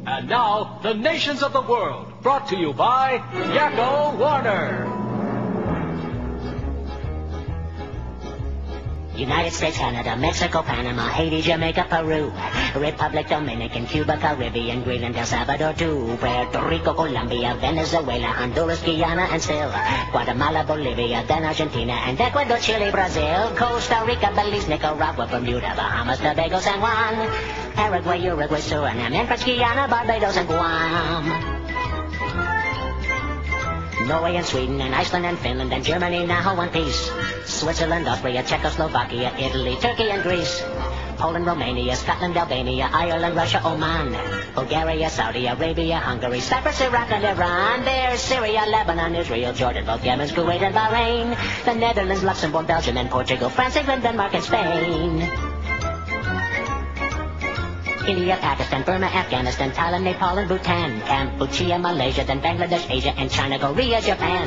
And now, the nations of the world, brought to you by Yakko Warner. United States, Canada, Mexico, Panama, Haiti, Jamaica, Peru, Republic, Dominican, Cuba, Caribbean, Greenland, El Salvador, too, Puerto Rico, Colombia, Venezuela, Honduras, Guyana, and still Guatemala, Bolivia, then Argentina, and Ecuador, Chile, Brazil, Costa Rica, Belize, Nicaragua, Bermuda, Bahamas, Tobago, San Juan, Paraguay, Uruguay, Suriname, and French Guiana, Barbados, and Guam. Norway and Sweden and Iceland and Finland and Germany now one piece. Switzerland, Austria, Czechoslovakia, Italy, Turkey and Greece. Poland, Romania, Scotland, Albania, Ireland, Russia, Oman. Bulgaria, Saudi Arabia, Hungary, Cyprus, Iraq and Iran. There's Syria, Lebanon, Israel, Jordan, both Yemen, Kuwait and Bahrain. The Netherlands, Luxembourg, Belgium and Portugal, France, England, Denmark and Spain. India, Pakistan, Burma, Afghanistan, Thailand, Nepal, and Bhutan, Cambodia, Malaysia, then Bangladesh, Asia, and China, Korea, Japan,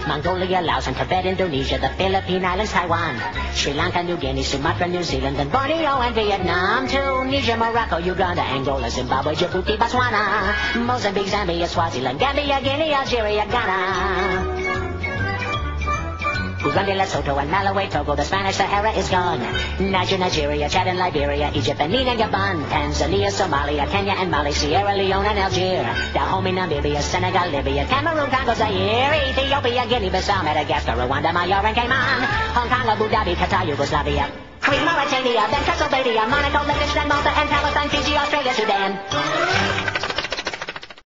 Mongolia, Laos, and Tibet, Indonesia, the Philippine Islands, Taiwan, Sri Lanka, New Guinea, Sumatra, New Zealand, and Borneo, and Vietnam, Tunisia, Morocco, Uganda, Angola, Zimbabwe, Djibouti, Botswana, Mozambique, Zambia, Swaziland, Gambia, Guinea, Algeria, Ghana. Burundi, Lesotho, and Malawi, Togo, the Spanish Sahara is gone. Niger, Nigeria, Chad and Liberia, Egypt, Benin and Gabon, Tanzania, Somalia, Kenya and Mali, Sierra Leone and Algeria, Dahomey, Namibia, Senegal, Libya, Cameroon, Congo, Zaire, Ethiopia, Guinea-Bissau, Madagascar, Rwanda, Majorca and Cayman, Hong Kong, Abu Dhabi, Qatar, Yugoslavia, Crete, Mauritania, then Pennsylvania, Monaco, Liechtenstein, Malta, and Palestine, Fiji, Australia, Sudan.